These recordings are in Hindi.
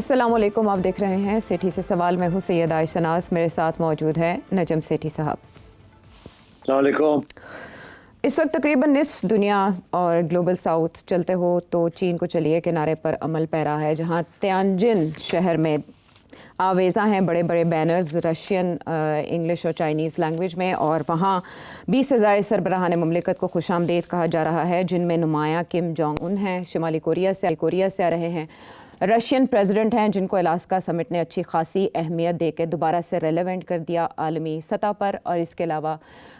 अस्सलाम वालेकुम, आप देख रहे हैं सेठी से सवाल। मैं हूं सैयद आयशा नाज, मेरे साथ मौजूद है नजम सेठी साहब। अस्सलाम वालेकुम। इस वक्त तकरीबन निस्फ दुनिया और ग्लोबल साउथ चलते हो तो चीन को चलिए किनारे पर अमल पैरा है, जहां तियानजिन शहर में आवेज़ा हैं बड़े बड़े बैनर्स रशियन, इंग्लिश और चाइनीज़ लैंग्वेज में, और वहाँ 20 से ज़ायद सरबराहान मुमलिकत को खुशामदीद कहा जा रहा है, जिनमें नुमाया किम जोंग उन हैं, शुमाली कोरिया से आ रहे हैं, रशियन प्रेसिडेंट हैं जिनको अलास्का समिट ने अच्छी खासी अहमियत देकर दोबारा से रेलेवेंट कर दिया आलमी सतह पर, और इसके अलावा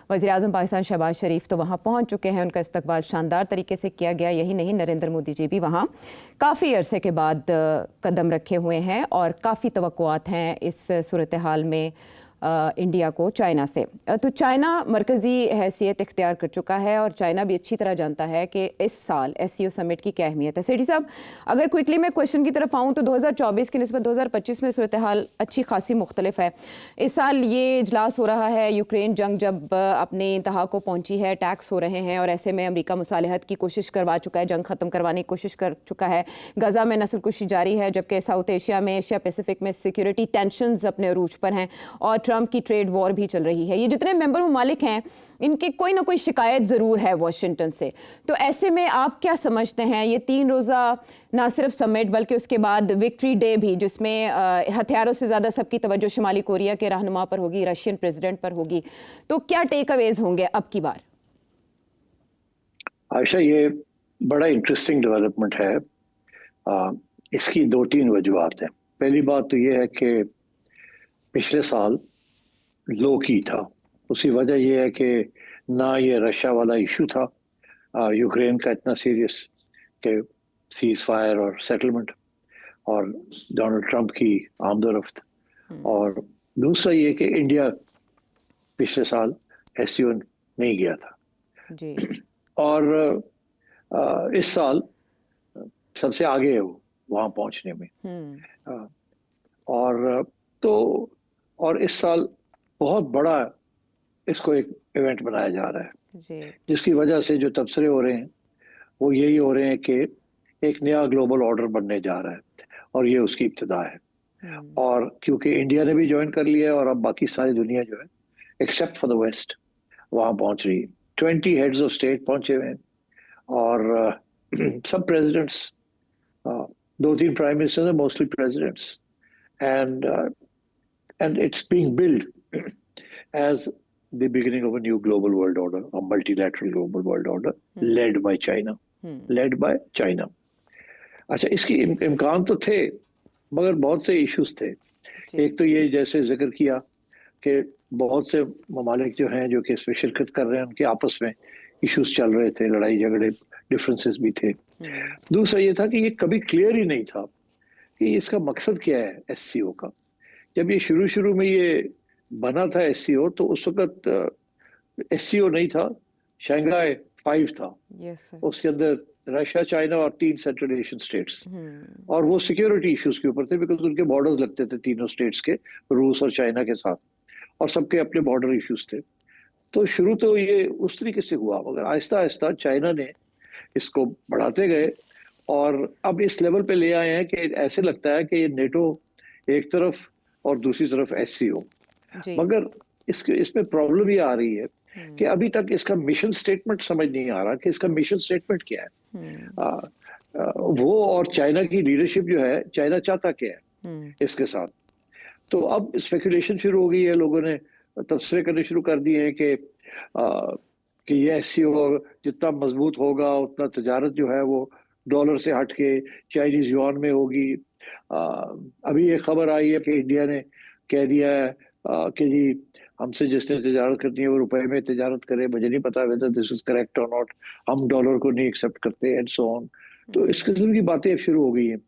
वज़ीर-ए-आज़म पाकिस्तान शहबाज शरीफ तो वहाँ पहुँच चुके हैं, उनका इस्तकबाल शानदार तरीके से किया गया। यही नहीं, नरेंद्र मोदी जी भी वहाँ काफ़ी अरसे के बाद कदम रखे हुए हैं और काफ़ी तवक्कुआत हैं इस सूरत हाल में इंडिया को चाइना से। तो चाइना मरकज़ी हैसियत इख्तियार कर चुका है और चाइना भी अच्छी तरह जानता है कि इस साल SCO समिट की क्या अहमियत है। सेठी साहब, अगर क्विकली मैं क्वेश्चन की तरफ आऊँ तो 2024 की निस्बत 2025 में सूरत हाल अच्छी खासी मुख्तलिफ है। इस साल ये इजलास हो रहा है, यूक्रेन जंग जब अपने इंतहा को पहुँची है, अटैक्स हो रहे हैं, और ऐसे में अमरीका मुसालहत की कोशिश करवा चुका है, जंग ख़त्म करवाने की कोशिश कर चुका है। गज़ा में नस्लकुशी जारी है, जबकि साउथ एशिया में, एशिया पैसिफिक में सिक्योरिटी टेंशंस अपने अरूज पर हैं और ट्रंप की ट्रेड वॉर भी चल रही है। ये जितने मेंबर ममालिक हैं, इनकी कोई ना कोई शिकायत ज़रूर है वाशिंगटन से। तो ऐसे में आप क्या समझते हैं, ये 3 रोज़ा ना सिर्फ समिट बल्कि उसके बाद विक्ट्री डे भी, जिसमें हथियारों से ज़्यादा सबकी तवज्जो शुमाली कोरिया के रहनुमा पर होगी, रशियन प्रेसिडेंट पर होगी, तो क्या टेक अवेज होंगे अब की बार? आयशा, ये बड़ा इंटरेस्टिंग डेवलपमेंट है। इसकी 2-3 वजूहत हैं। पहली बात तो ये है कि पिछले साल लो की था। उसकी वजह यह है कि ना ये रशिया वाला इशू था, यूक्रेन का इतना सीरियस कि सीज फायर और सेटलमेंट, और डोनाल्ड ट्रंप की आमदोरफ्त, और दूसरा ये कि इंडिया पिछले साल SCO नहीं गया था जी। और इस साल सबसे आगे है वो वहाँ पहुँचने में। और तो और इस साल बहुत बड़ा इसको एक इवेंट बनाया जा रहा है, जिसकी वजह से जो तबसरे हो रहे हैं वो यही हो रहे हैं कि एक नया ग्लोबल ऑर्डर बनने जा रहा है और ये उसकी इब्तिदा है। और क्योंकि इंडिया ने भी ज्वाइन कर लिया है और अब बाकी सारी दुनिया जो है एक्सेप्ट फॉर द वेस्ट वहाँ पहुँच रही है। 20 हेड्स ऑफ स्टेट पहुँचे हुए हैं और सब प्रेसिडेंट्स, 2-3 प्राइम मिनिस्टर्स हैं, mostly presidents, and it's being built as the beginning of a new global world order, a multilateral global world order led by China. led by China. अच्छा, इसकी इम्कान तो थे मगर बहुत से इश्यूज थे। एक तो ये जैसे जिक्र किया कि बहुत से ममालिक जो हैं जो कि इसमें शिरकत कर रहे हैं, उनके आपस में इश्यूज चल रहे थे, लड़ाई झगड़े, डिफरेंसेस भी थे। दूसरा ये था कि ये कभी क्लियर ही नहीं था कि इसका मकसद क्या है SCO का। जब ये शुरू में ये बना था SCO तो उस वक्त SCO नहीं था, शंघाई 5 था। उसके अंदर रशिया, चाइना और 3 सेंट्रल एशियन स्टेट्स, और वो सिक्योरिटी इश्यूज के ऊपर थे बिकॉज उनके बॉर्डर्स लगते थे तीनों स्टेट्स के, रूस और चाइना के साथ, और सबके अपने बॉर्डर इश्यूज थे। तो शुरू तो ये उस तरीके से हुआ, मगर आहिस्ता आहिस्ता चाइना ने इसको बढ़ाते गए और अब इस लेवल पे ले आए हैं कि ऐसे लगता है कि ये नेटो एक तरफ और दूसरी तरफ SCO। मगर इसमें प्रॉब्लम ये आ रही है कि अभी तक इसका मिशन स्टेटमेंट समझ नहीं आ रहा कि इसका मिशन स्टेटमेंट क्या है। वो और चाइना की लीडरशिप जो है, चाइना चाहता क्या है इसके साथ। तो अब स्पेकुलेशन शुरू हो गई है, लोगों ने तबसरे करने शुरू कर दिए हैं कि ये SCO जितना मजबूत होगा उतना तजारत जो है वो डॉलर से हट के चाइनीज युआन में होगी। अभी ये खबर आई है कि इंडिया ने कह दिया है कि जी हमसे जिसने तजारत करनी है वो रुपए में तजारत करे। मुझे नहीं पता वेदर दिस इज करेक्ट और नॉट, हम डॉलर को नहीं एक्सेप्ट करते एंड सो ऑन। तो इस किस्म की बातें शुरू हो गई हैं।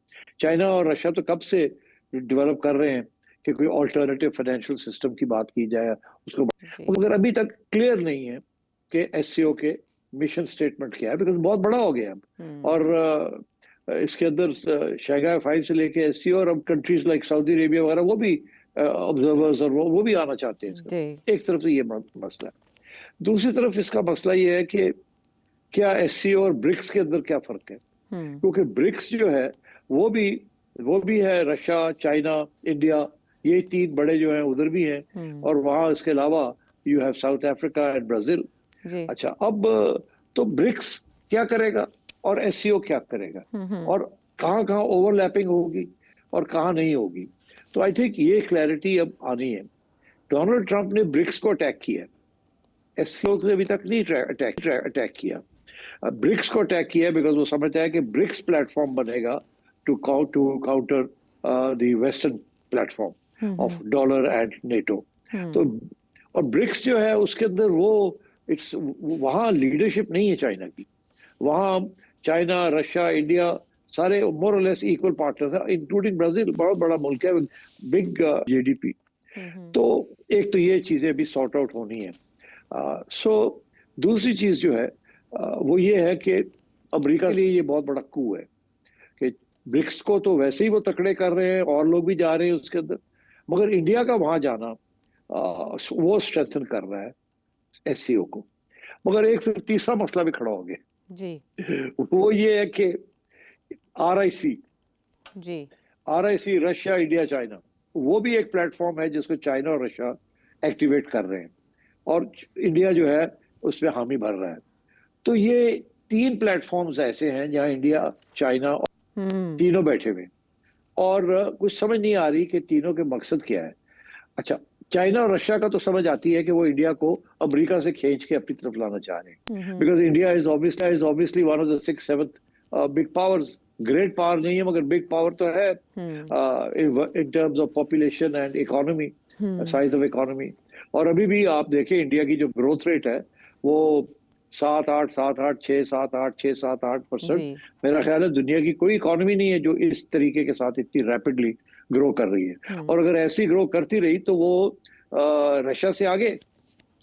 चाइना और रशिया तो कब से डेवलप कर रहे हैं कि कोई ऑल्टरनेटिव फाइनेंशियल सिस्टम की बात की जाए उसको, मगर अभी तक क्लियर नहीं है कि SCO के मिशन स्टेटमेंट क्या है, बिकॉज बहुत बड़ा हो गया अब। और इसके अंदर शंघाई 5 से लेके SCO और अब कंट्रीज लाइक सऊदी अरेबिया वगैरह वो भी ऑब्जर्वर्स और वो भी आना चाहते हैं। एक तरफ से ये मसला है। दूसरी तरफ इसका मसला ये है कि क्या SCO और ब्रिक्स के अंदर क्या फर्क है, क्योंकि ब्रिक्स जो है वो भी वो भी है, रशिया, चाइना, इंडिया, ये तीन बड़े जो हैं उधर भी हैं, और वहाँ इसके अलावा you have South Africa and Brazil. जी। अच्छा, अब तो ब्रिक्स क्या करेगा और एससीओ क्या करेगा, और कहाँ कहाँ ओवरलैपिंग होगी और कहाँ नहीं होगी। तो आई थिंक ये क्लैरिटी अब आनी है। डोनाल्ड ट्रंप ने ब्रिक्स को अटैक किया, एससीओ को अभी तक नहीं अटैक किया। ब्रिक्स को अटैक किया बिकॉज वो समझता है कि ब्रिक्स प्लेटफॉर्म बनेगा to counter the western platform of dollar and NATO. तो और ब्रिक्स जो है उसके अंदर वो इट्स वहाँ लीडरशिप नहीं है चाइना की। वहाँ चाइना, रशिया, इंडिया सारे मोर और लेस इक्वल पार्टनर्स हैं, इंक्लूडिंग ब्राजील, बहुत बड़ा मुल्क है, बिग जीडीपी। तो एक तो ये चीजें अभी सॉर्ट आउट होनी है। सो दूसरी चीज जो है वो ये है कि अमेरिका के लिए ये बहुत बड़ा कू है कि ब्रिक्स को तो वैसे ही वो तकड़े कर रहे हैं और लोग भी जा रहे हैं उसके अंदर, मगर इंडिया का वहां जाना वो स्ट्रेंथन कर रहा है एससीओ को। मगर एक फिर तीसरा मसला भी खड़ा हो गया जी। वो ये है कि आरआईसी जी। आरआईसी रशिया, इंडिया, चाइना, वो भी एक प्लेटफॉर्म है जिसको चाइना और रशिया एक्टिवेट कर रहे हैं, और इंडिया जो है उसमें हामी भर रहा है। तो ये तीन प्लेटफॉर्म्स ऐसे हैं जहां इंडिया, चाइना तीनों बैठे हुए हैं, और कुछ समझ नहीं आ रही कि तीनों के मकसद क्या है। अच्छा, चाइना और रशिया का तो समझ आती है कि वो इंडिया को अमेरिका से खींच के अपनी तरफ लाना चाह रहे हैं, because India is obviously one of the 6-7 big powers. Great power नहीं है मगर बिग पावर तो है in terms of population and economy, size of economy. और अभी भी आप देखें इंडिया की जो ग्रोथ रेट है वो 7-8 मेरा ख्याल है दुनिया की कोई इकोनॉमी नहीं है जो इस तरीके के साथ इतनी रैपिडली ग्रो कर रही है। और अगर ऐसी ग्रो करती रही तो वो रशिया से आगे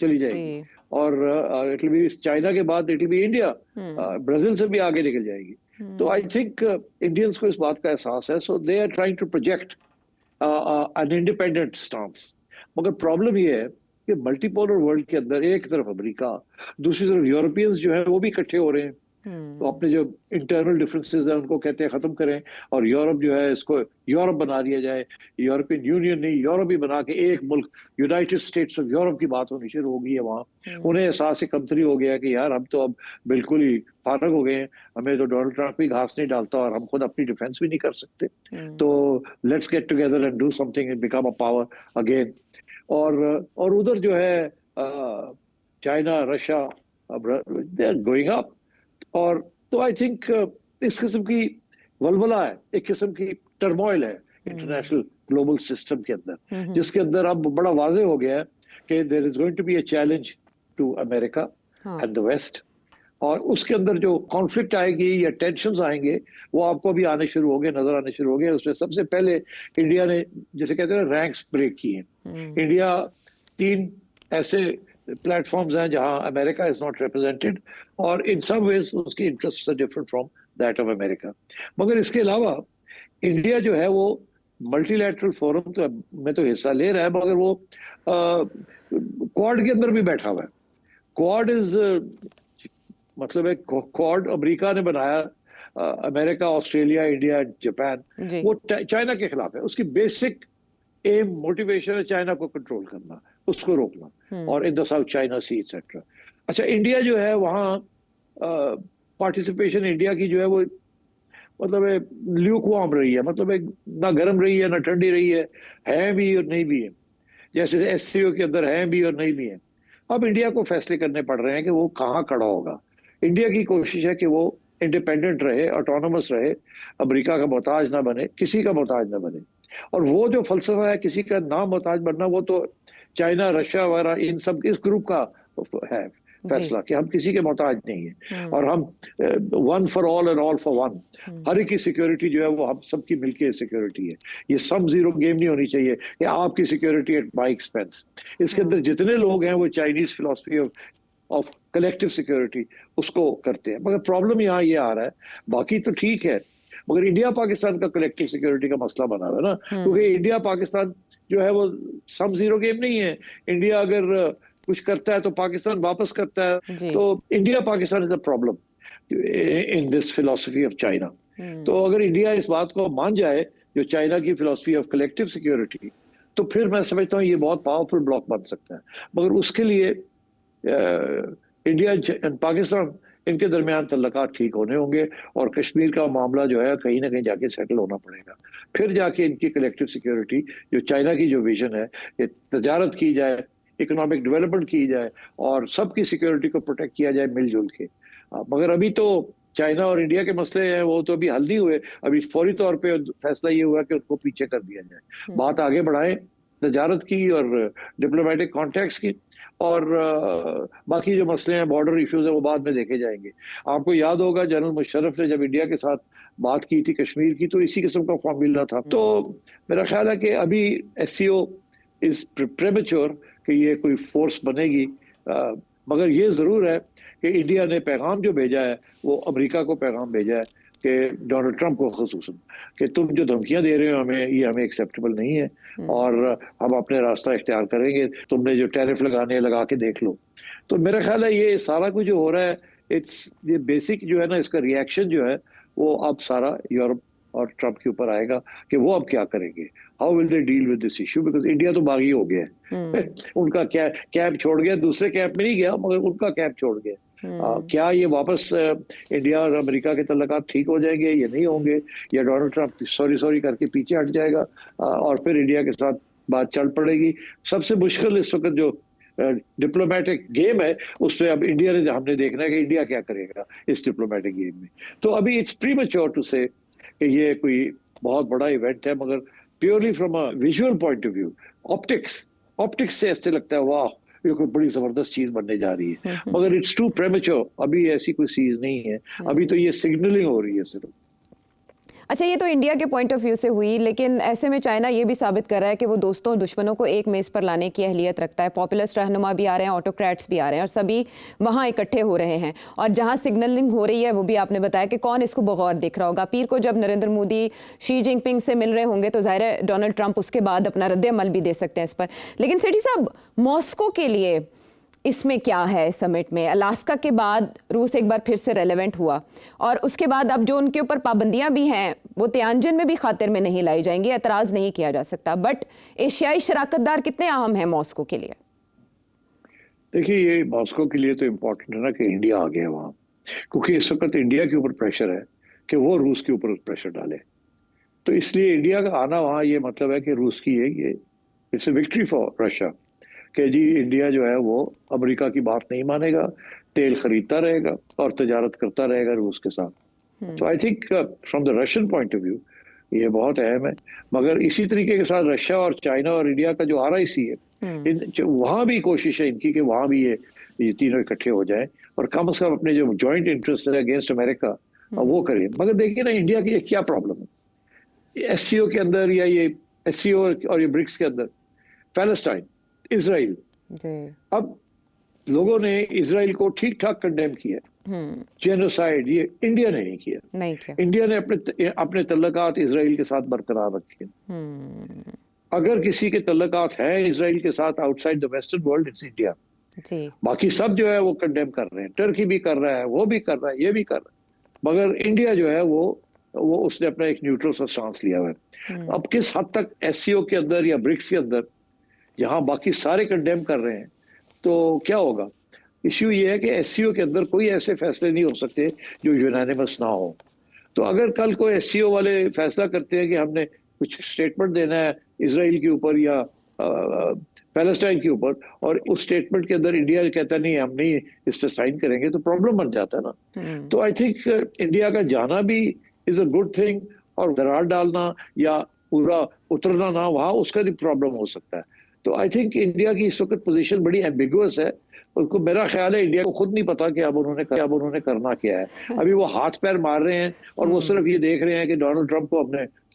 चली जाएगी, और इट विल बी चाइना के बाद it will be India, Brazil से भी आगे निकल जाएगी। तो आई थिंक इंडियंस को इस बात का एहसास है, so they are trying to project an independent stance. मगर प्रॉब्लम ये है कि मल्टीपोलर वर्ल्ड के अंदर एक तरफ अमेरिका, दूसरी तरफ यूरोपियंस जो है वो भी इकट्ठे हो रहे हैं, तो अपने जो इंटरनल डिफरेंसेस हैं उनको कहते हैं खत्म करें, और यूरोप जो है इसको यूरोप बना दिया जाए, यूरोपियन यूनियन नहीं यूरोप ही बना के एक मुल्क यूनाइटेड स्टेट्स ऑफ यूरोप की बात होनी शुरू हो गई है वहाँ। उन्हें एहसास कमतरी हो गया कि यार हम तो अब बिल्कुल ही फारग हो गए हैं, हमें तो डोनाल्ड ट्रंप भी घास नहीं डालता और हम खुद अपनी डिफेंस भी नहीं कर सकते, तो let's get together and do something and become a power again. और उधर जो है China, Russia, they are going up, और तो आई थिंक इस किस्म की वलवला है, एक किस्म की टर्मोइल है इंटरनेशनल ग्लोबल सिस्टम के अंदर, जिसके अंदर अब बड़ा वाजे हो गया है कि there is going to be a challenge to America and the west, और उसके अंदर जो कॉन्फ्लिक्ट आएगी या टेंशन आएंगे वो आपको अभी आने शुरू हो गए, नजर आने शुरू हो गए। उसमें सबसे पहले इंडिया ने, जैसे कहते हैं, रैंक्स ब्रेक किए। इंडिया 3 ऐसे प्लेटफॉर्म्स हैं जहां अमेरिका इज नॉट रिप्रेजेंटेड, और इन सम वेज उसकी interest are different from that of America. मगर इसके अलावा इंडिया जो है वो मल्टीलैटरल फोरम तो में तो हिस्सा ले रहा है, मगर वो क्वाड के अंदर भी बैठा हुआ है। क्वाड इज मतलब है, क्वाड अमेरिका ने बनाया, अमेरिका, ऑस्ट्रेलिया, इंडिया, जापान, वो चाइना के खिलाफ है। उसकी बेसिक एम मोटिवेशन है चाइना को कंट्रोल करना, उसको रोकना, और in the South China Sea etcetera. अच्छा, इंडिया जो है वहाँ पार्टिसिपेशन इंडिया की जो है वो मतलब है ल्यूकवार्म रही है, मतलब है ना गर्म रही है ना ठंडी रही है भी और नहीं भी है, जैसे एससीओ के अंदर है भी और नहीं भी है। अब इंडिया को फैसले करने पड़ रहे हैं कि वो कहाँ खड़ा होगा। इंडिया की कोशिश है कि वो इंडिपेंडेंट रहे, ऑटोनोमस रहे, अमेरिका का मोहताज ना बने, किसी का मोहताज ना बने। और वो जो फलसफा है किसी का ना मोहताज बनना, वो तो चाइना, रशिया वगैरह इन सब इस ग्रुप का है फैसला कि हम किसी के मोहताज नहीं है, और हम one for all and all for one, हर एक की सिक्योरिटी जो है वो हम सबकी मिलकर सिक्योरिटी है। ये सम जीरो गेम नहीं होनी चाहिए कि आपकी सिक्योरिटी एट माय एक्सपेंस। इसके अंदर जितने लोग हैं वो Chinese philosophy of collective security उसको करते हैं। मगर प्रॉब्लम यहाँ ये आ रहा है, बाकी तो ठीक है, मगर इंडिया पाकिस्तान का कलेक्टिव सिक्योरिटी का मसला बना हुआ है ना, क्योंकि इंडिया पाकिस्तान जो है वो सम जीरो गेम नहीं है। इंडिया अगर कुछ करता है तो पाकिस्तान वापस करता है, तो India Pakistan is a problem in this philosophy of China. तो अगर इंडिया इस बात को मान जाए जो चाइना की फिलॉसफी ऑफ कलेक्टिव सिक्योरिटी, तो फिर मैं समझता हूँ ये बहुत पावरफुल ब्लॉक बन सकता है। मगर उसके लिए इंडिया एंड पाकिस्तान, इनके दरमियान तल्लुकात ठीक होने होंगे और कश्मीर का मामला जो है कहीं ना कहीं जाके सेटल होना पड़ेगा। फिर जाके इनकी कलेक्टिव सिक्योरिटी, जो चाइना की जो विजन है, ये तजारत की जाए, इकोनॉमिक डेवलपमेंट की जाए और सबकी सिक्योरिटी को प्रोटेक्ट किया जाए मिलजुल के। मगर अभी तो चाइना और इंडिया के मसले हैं वो तो अभी हल नहीं हुए। अभी फौरी तौर पे फैसला ये हुआ कि उनको पीछे कर दिया जाए। बात आगे बढ़ाएं तजारत की और डिप्लोमेटिक कॉन्टैक्ट्स की, और बाकी जो मसले हैं, बॉर्डर इश्यूज है, वो बाद में देखे जाएंगे। आपको याद होगा जनरल मुशर्रफ ने जब इंडिया के साथ बात की थी कश्मीर की, तो इसी किस्म का फॉर्मूला था। तो मेरा ख्याल है कि अभी एससीओ इज प्रेमेच्योर कि ये कोई फोर्स बनेगी। मगर ये जरूर है कि इंडिया ने पैगाम जो भेजा है वो अमेरिका को पैगाम भेजा है कि डोनाल्ड ट्रंप को खसूसन, कि तुम जो धमकियां दे रहे हो हमें, ये हमें एक्सेप्टेबल नहीं है और हम अपने रास्ता इख्तियार करेंगे। तुमने जो टैरिफ लगाने हैं लगा के देख लो। तो मेरा ख्याल है ये सारा कुछ जो हो रहा है, ये बेसिक जो है ना, इसका रिएक्शन जो है वो अब सारा यूरोप और ट्रंप के ऊपर आएगा कि वो अब क्या करेंगे, how will they deal with this issue. Because India तो बागी हो गया है उनका कैंप छोड़ गया, दूसरे कैंप में नहीं गया मगर उनका कैंप छोड़ गया। क्या ये वापस इंडिया और अमेरिका के तल्लुकात ठीक हो जाएंगे, ये नहीं होंगे, या डोनाल्ड ट्रंप सॉरी करके पीछे हट जाएगा और फिर इंडिया के साथ बात चल पड़ेगी। सबसे मुश्किल इस वक्त जो डिप्लोमेटिक गेम है उस पर अब इंडिया ने, हमने देखना है कि इंडिया क्या करेगा इस डिप्लोमेटिक गेम में। तो अभी इट्स प्रीमेच्योर टू से कि ये कोई बहुत बड़ा इवेंट है, मगर purely from a visual point of view, optics से ऐसे लगता है वाह ये कोई बड़ी जबरदस्त चीज बनने जा रही है। मगर इट्स टू प्रेमेच्योर, अभी ऐसी कोई चीज नहीं है, अभी तो ये सिग्नलिंग हो रही है सिर्फ। अच्छा, ये तो इंडिया के पॉइंट ऑफ व्यू से हुई, लेकिन ऐसे में चाइना ये भी साबित कर रहा है कि वो दोस्तों और दुश्मनों को एक मेज़ पर लाने की अहलियत रखता है। पॉपुलिस्ट रहनुमा भी आ रहे हैं, ऑटोक्रेट्स भी आ रहे हैं और सभी वहाँ इकट्ठे हो रहे हैं। और जहाँ सिग्नलिंग हो रही है वो भी आपने बताया कि कौन इसको बगौर देख रहा होगा। पीर को जब नरेंद्र मोदी शी जिनपिंग से मिल रहे होंगे तो ज़ाहिर है डोनाल्ड ट्रंप उसके बाद अपना रद्द-ए-अमल भी दे सकते हैं इस पर। लेकिन सेठी साहब, मॉस्को के लिए इसमें क्या है समिट में? अलास्का के बाद रूस एक बार फिर से रेलेवेंट हुआ और उसके बाद अब जो उनके ऊपर पाबंदियां भी हैं वो तियानजिन में भी खातिर में नहीं लाई जाएंगी, एतराज़ नहीं किया जा सकता। बट एशियाई शराकतदार कितने अहम हैं मॉस्को के लिए? देखिए, ये मॉस्को के लिए तो इम्पोर्टेंट है ना कि इंडिया आ गया वहाँ, क्योंकि इस वक्त इंडिया के ऊपर प्रेशर है कि वो रूस के ऊपर प्रेशर डाले। तो इसलिए इंडिया का आना वहाँ ये मतलब है कि रूस की ये it's a victory for Russia कि जी इंडिया जो है वो अमेरिका की बात नहीं मानेगा, तेल खरीदता रहेगा और तजारत करता रहेगा रूस के साथ। तो I think from the Russian point of view ये बहुत अहम है। मगर इसी तरीके के साथ रशिया और चाइना और इंडिया का जो RIC है, वहाँ भी कोशिश है इनकी कि वहाँ भी ये तीनों इकट्ठे हो जाएं और कम से कम अपने जो जॉइंट इंटरेस्ट है अगेंस्ट अमेरिका वो करें। मगर देखिए ना, इंडिया की क्या प्रॉब्लम है SCO के अंदर, या ये SCO और ये ब्रिक्स के अंदर, पैलेस्टाइन, इजराइल। अब लोगों ने इजराइल को ठीक ठाक कंडेम किया, जेनोसाइड ये इंडिया ने नहीं किया। इंडिया ने अपने तल्लुकात इजराइल के साथ बरकरार रखे। अगर किसी के तल्लुकात हैं इजराइल के साथ outside the western world, it's India. बाकी सब जो है वो कंडेम कर रहे हैं, टर्की भी कर रहा है, वो भी कर रहा है, ये भी कर रहा है, मगर इंडिया जो है वो उसने अपना एक न्यूट्रल सा स्टांस लिया हुआ है। अब किस हद तक SCO के अंदर या ब्रिक्स के अंदर, जहां बाकी सारे कंडेम कर रहे हैं, तो क्या होगा? इश्यू ये है कि SCO के अंदर कोई ऐसे फैसले नहीं हो सकते जो यूनानिमस ना हो। तो अगर कल कोई SCO वाले फैसला करते हैं कि हमने कुछ स्टेटमेंट देना है इजराइल के ऊपर या पैलेस्टाइन के ऊपर, और उस स्टेटमेंट के अंदर इंडिया कहता नहीं हम नहीं इस पर साइन करेंगे, तो प्रॉब्लम बन जाता है ना। तो आई थिंक इंडिया का जाना भी इज अ गुड थिंग, और दरार डालना या पूरा उतरना ना वहाँ, उसका भी प्रॉब्लम हो सकता है। तो आई थिंक इंडिया की इस वक्त पोजीशन बड़ी एम्बिगुअस है। उनको मेरा ख्याल है इंडिया को खुद नहीं पता कि अब उन्होंने करना क्या है। अभी वो हाथ पैर मार रहे हैं और वो सिर्फ ये देख रहे हैं कि डोनाल्ड ट्रंप को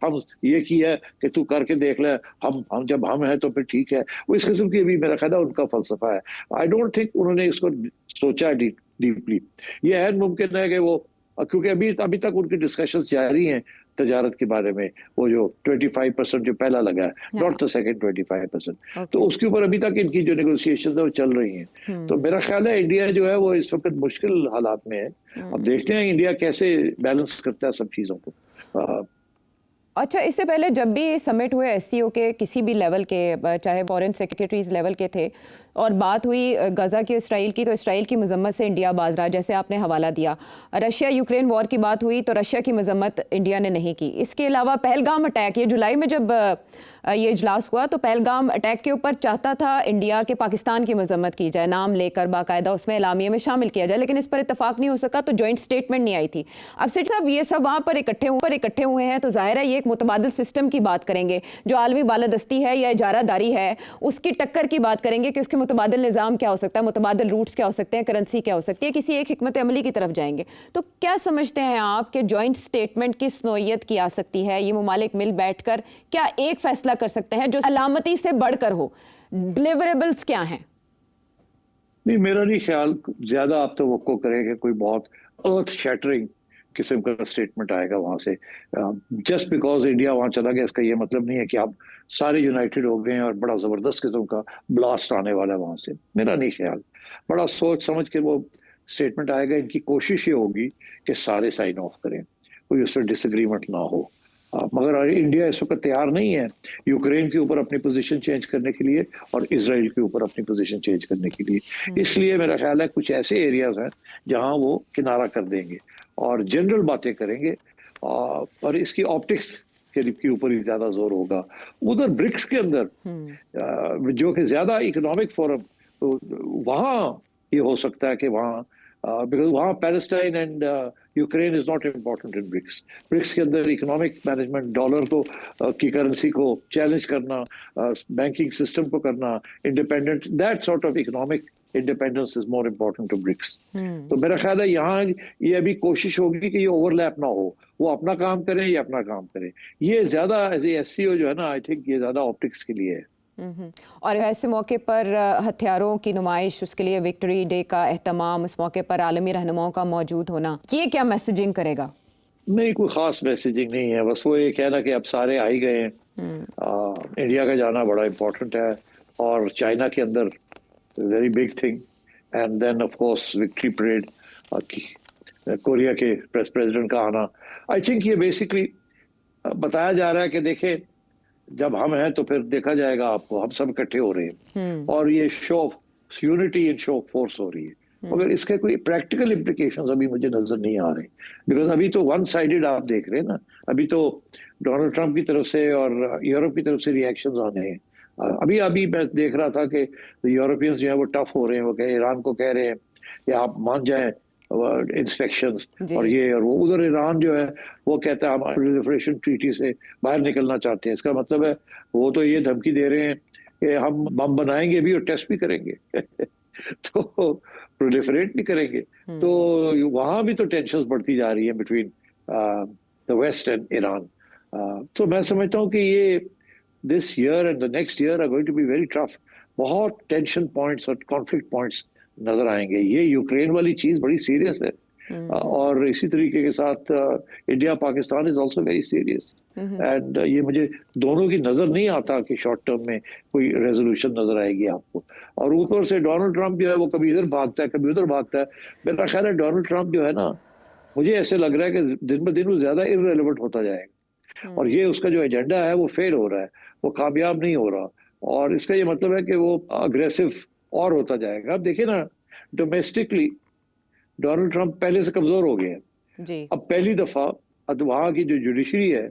हम ये किया है कि तू करके देख ले, हम जब हम हैं तो फिर ठीक है। वो इस किस्म की अभी मेरा ख्याल है उनका फलसफा है। आई डोंट थिंक उन्होंने इसको सोचा डीपली। ये ऐन मुमकिन है कि वो, क्योंकि अभी तक उनकी डिस्कशंस जारी हैं तजारत के बारे में, वो जो 25% जो पहला लगा है, नॉट द सेकंड 25%, तो उसके ऊपर अभी तक इनकी जो नेगोशिएशंस है वो चल रही हैं। तो मेरा ख्याल है इंडिया जो है वो इस वक्त मुश्किल हालात में है। अब देखते हैं इंडिया कैसे बैलेंस करता है सब चीजों को। अच्छा, इससे पहले जब भी समिट हुए एससीओ के किसी भी लेवल के, चाहे फॉरेन सेक्रेटरीज लेवल के थे, और बात हुई गजा की इसराइल की, तो इसराइल की मजम्मत से इंडिया बाज रहा, जैसे आपने हवाला दिया। रशिया यूक्रेन वॉर की बात हुई तो रशिया की मजम्मत इंडिया ने नहीं की। इसके अलावा पहलगाम अटैक, ये जुलाई में जब ये इजलास हुआ तो पहलगाम अटैक के ऊपर चाहता था इंडिया के पाकिस्तान की मजम्मत की जाए, नाम लेकर बाकायदा उसमें एलामिया में शामिल किया जाए, लेकिन इस पर इतफाक नहीं हो सका, तो जॉइंट स्टेटमेंट नहीं आई थी। अब सेठ साहब, ये सब वहाँ पर इकट्ठे हुए हैं, तो जाहिर है ये एक मुतबादिल सिस्टम की बात करेंगे, जो आलमी बालादस्ती है या इजारादारी है उसकी टक्कर की बात करेंगे कि उसके मुतबादिल निज़ाम क्या हो सकता है, मुतबादिल रूट्स क्या हो सकते हैं, करेंसी क्या हो सकती है, किसी एक हिकमत अमली की तरफ जाएंगे। तो क्या समझते हैं आप कि जॉइंट स्टेटमेंट किस नौइयत की आ सकती है? ये मुमालिक मिल बैठकर क्या एक फैसला कर सकते हैं जो सलामती से बढ़कर हो? डिलीवरेबल्स क्या हैं? नहीं, मेरा नहीं ख्याल ज्यादा आप तवक्को करेंगे कोई बहुत अर्थ शैटरिंग किस्म का स्टेटमेंट आएगा वहां से। जस्ट बिकॉज इंडिया वहां चला गया इसका ये मतलब नहीं है कि आप सारे यूनाइटेड हो गए हैं और बड़ा जबरदस्त किस्म का ब्लास्ट आने वाला है वहां से। मेरा नहीं ख्याल, बड़ा सोच समझ के वो स्टेटमेंट आएगा। इनकी कोशिश ये होगी कि सारे साइन ऑफ करें, कोई उस पर डिसएग्रीमेंट ना हो। मगर इंडिया इस वक्त तैयार नहीं है यूक्रेन के ऊपर अपनी पोजीशन चेंज करने के लिए और इसराइल के ऊपर अपनी पोजीशन चेंज करने के लिए। इसलिए मेरा ख्याल है कुछ ऐसे एरियाज हैं जहां वो किनारा कर देंगे और जनरल बातें करेंगे, और इसकी ऑप्टिक्स के ऊपर ही ज्यादा जोर होगा। उधर ब्रिक्स के अंदर जो कि ज्यादा इकोनॉमिक फोरम, तो वहाँ ये हो सकता है कि वहाँ बिकॉज वहाँ Palestine and Ukraine is not important in BRICS. BRICS के अंदर इकोनॉमिक मैनेजमेंट, डॉलर को की करेंसी को चैलेंज करना, बैंकिंग सिस्टम को करना, independent, that sort of economic independence is more important to BRICS. तो मेरा ख्याल है यहाँ ये अभी कोशिश होगी कि ये ओवरलैप ना हो, वो अपना काम करें, ये अपना काम करें। ये ज्यादा एससीओ जो है ना, आई थिंक ये ज्यादा ऑप्टिक्स के लिए है। और ऐसे मौके पर हथियारों की नुमाइश, उसके लिए विक्ट्री डे का एहतमाम, उस मौके पर आलमी रहनुमाओं का मौजूद होना, ये क्या मैसेजिंग करेगा? नहीं, कोई खास मैसेजिंग नहीं है, बस वो ये कहना कि अब सारे आ ही गए हैं। इंडिया का जाना बड़ा इम्पोर्टेंट है, और चाइना के अंदर very big thing, and then of course victory parade, Korea के प्रेसिडेंट का आना। आई थिंक ये बेसिकली बताया जा रहा है कि देखें, जब हम हैं तो फिर देखा जाएगा आपको, हम सब इकट्ठे हो रहे हैं और ये show off unity and show off force हो रही है। मगर इसके कोई प्रैक्टिकल इम्प्लीकेशंस अभी मुझे नजर नहीं आ रहे, बिकॉज अभी तो वन साइडेड आप देख रहे हैं ना। अभी तो डोनाल्ड ट्रंप की तरफ से और यूरोप की तरफ से रिएक्शंस आ रहे हैं। अभी अभी मैं देख रहा था कि यूरोपियंस जो है वो टफ हो रहे हैं, वो कह ईरान को कह रहे हैं कि आप मान जाएं इंस्पेक्शंस और ये और वो। उधर ईरान जो है वो कहता है हम प्रोलिफरेशन ट्रीटी से बाहर निकलना चाहते हैं। इसका मतलब है वो तो ये धमकी दे रहे हैं कि हम बम बनाएंगे भी और टेस्ट भी करेंगे तो प्रोलिफरेट भी करेंगे। तो वहां भी तो टेंशन बढ़ती जा रही है between the west and Iran. तो मैं समझता हूँ कि ये this year and the next year are going to be very tough. बहुत टेंशन पॉइंट्स और कॉन्फ्लिक्ट पॉइंट्स नजर आएंगे। ये यूक्रेन वाली चीज बड़ी सीरियस है, और इसी तरीके के साथ India Pakistan is also very serious, and ये मुझे दोनों की नजर नहीं आता कि शॉर्ट टर्म में कोई रेजोल्यूशन नजर आएगी आपको। और ऊपर से डोनाल्ड ट्रंप जो है वो कभी इधर भागता है कभी उधर भागता है। मेरा ख्याल है डोनाल्ड ट्रंप जो है ना, मुझे ऐसे लग रहा है कि दिन ब दिन वो ज्यादा इररिलेवेंट होता जाएगा, और ये उसका जो एजेंडा है वो फेल हो रहा है, वो कामयाब नहीं हो रहा, और इसका ये मतलब है कि वो अग्रेसिव और होता जाएगा। अब देखिए ना, डोमेस्टिकली डोनाल्ड ट्रंप पहले से कमजोर हो गए हैं। अब पहली दफा वहां की जो जुडिशरी है